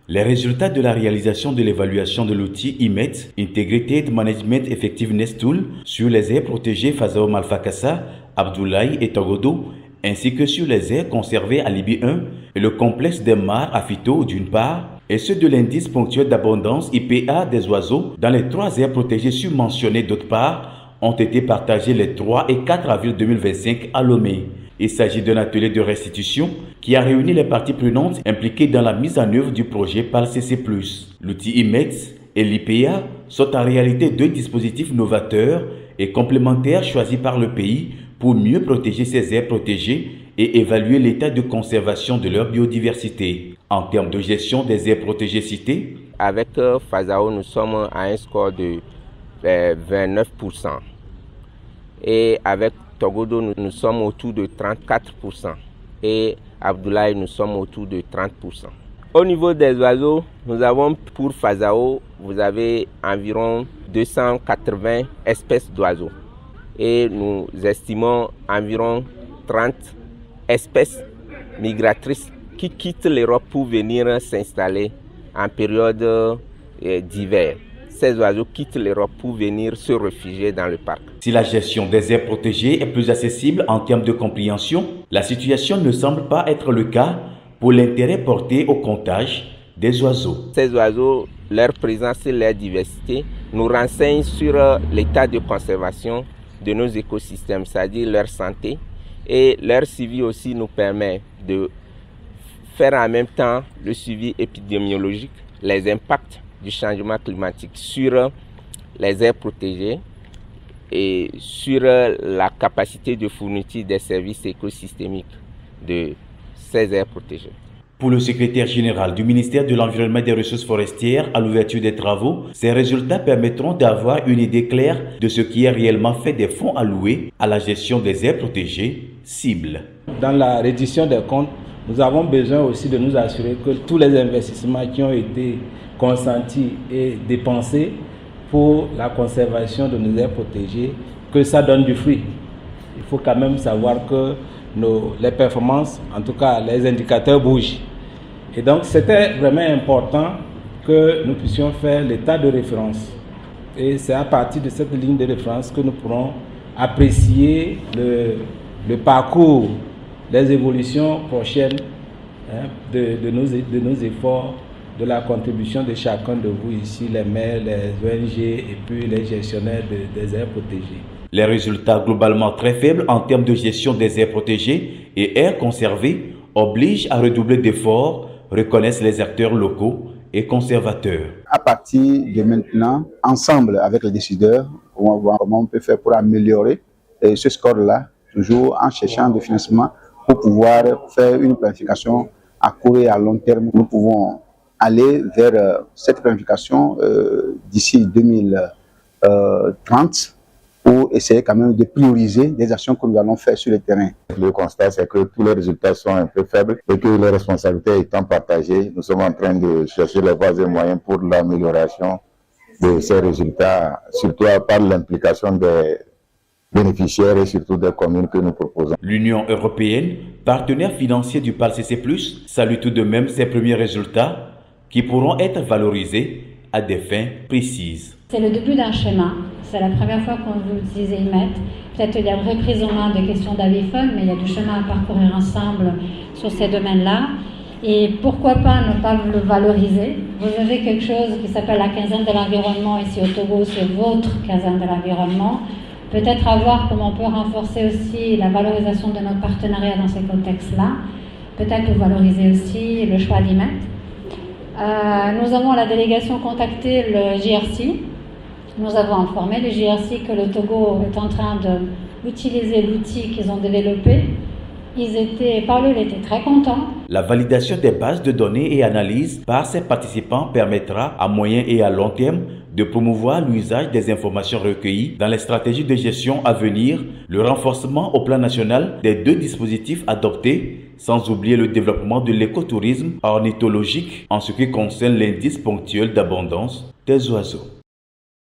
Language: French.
Les résultats de la réalisation de l'évaluation de l'outil IMET, Integrated Management Effectiveness Tool, sur les aires protégées Fazao Malfakassa, Abdoulaye et Togodo, ainsi que sur les aires conservées à Libye 1 et le complexe des mares à Fito d'une part, et ceux de l'indice ponctuel d'abondance IPA des oiseaux dans les 3 aires protégées submentionnées d'autre part, ont été partagés les 3 et 4 avril 2025 à Lomé. Il s'agit d'un atelier de restitution qui a réuni les parties prenantes impliquées dans la mise en œuvre du projet par le CC+. L'outil IMET et l'IPA sont en réalité 2 dispositifs novateurs et complémentaires choisis par le pays pour mieux protéger ces aires protégées et évaluer l'état de conservation de leur biodiversité. En termes de gestion des aires protégées citées, avec Fazao, nous sommes à un score de 29%. Et avec Togodo, nous sommes autour de 34%. Et Abdoulaye, nous sommes autour de 30%. Au niveau des oiseaux, nous avons pour Fazao, vous avez environ 280 espèces d'oiseaux. Et nous estimons environ 30 espèces migratrices qui quittent l'Europe pour venir s'installer en période d'hiver. Ces oiseaux quittent l'Europe pour venir se réfugier dans le parc. Si la gestion des aires protégées est plus accessible en termes de compréhension, la situation ne semble pas être le cas pour l'intérêt porté au comptage des oiseaux. Ces oiseaux, leur présence et leur diversité nous renseignent sur l'état de conservation de nos écosystèmes, c'est-à-dire leur santé, et leur suivi aussi nous permet de faire en même temps le suivi épidémiologique, les impacts du changement climatique sur les aires protégées et sur la capacité de fourniture des services écosystémiques de ces aires protégées. Pour le secrétaire général du ministère de l'Environnement et des Ressources forestières, à l'ouverture des travaux, ces résultats permettront d'avoir une idée claire de ce qui est réellement fait des fonds alloués à la gestion des aires protégées cibles. Dans la reddition des comptes, nous avons besoin aussi de nous assurer que tous les investissements qui ont été consentis et dépensés pour la conservation de nos aires protégées, que ça donne du fruit. Il faut quand même savoir que les performances, en tout cas les indicateurs bougent. Et donc c'était vraiment important que nous puissions faire l'état de référence. Et c'est à partir de cette ligne de référence que nous pourrons apprécier le parcours, les évolutions prochaines de nos efforts, de la contribution de chacun de vous ici, les maires, les ONG et puis les gestionnaires des aires protégées. Les résultats globalement très faibles en termes de gestion des aires protégées et aires conservées obligent à redoubler d'efforts, reconnaissent les acteurs locaux et conservateurs. À partir de maintenant, ensemble avec les décideurs, on va voir comment on peut faire pour améliorer ce score-là, toujours en cherchant des financements pour pouvoir faire une planification à court et à long terme. Nous pouvons aller vers cette planification d'ici 2030 pour essayer quand même de prioriser des actions que nous allons faire sur le terrain. Le constat, c'est que tous les résultats sont un peu faibles et que les responsabilités étant partagées, nous sommes en train de chercher les voies et moyens pour l'amélioration de ces résultats, surtout par l'implication des bénéficiaires et surtout des communes que nous proposons. L'Union européenne, partenaire financier du PALCC+, salue tout de même ces premiers résultats qui pourront être valorisés à des fins précises. C'est le début d'un schéma. C'est la première fois qu'on vous utilise IMET. Peut-être il y a une reprise en main de questions d'AVIFON, mais il y a du chemin à parcourir ensemble sur ces domaines-là. Et pourquoi pas ne pas le valoriser? Vous avez quelque chose qui s'appelle la quinzaine de l'environnement ici au Togo, c'est votre quinzaine de l'environnement. Peut-être à voir comment on peut renforcer aussi la valorisation de notre partenariat dans ces contextes-là. Peut-être valoriser aussi le choix d'IMET. Nous avons à la délégation contacté le JRC. Nous avons informé le JRC que le Togo est en train d'utiliser l'outil qu'ils ont développé. Ils étaient très contents. La validation des bases de données et analyses par ces participants permettra à moyen et à long terme de promouvoir l'usage des informations recueillies dans les stratégies de gestion à venir, le renforcement au plan national des 2 dispositifs adoptés, sans oublier le développement de l'écotourisme ornithologique en ce qui concerne l'indice ponctuel d'abondance des oiseaux.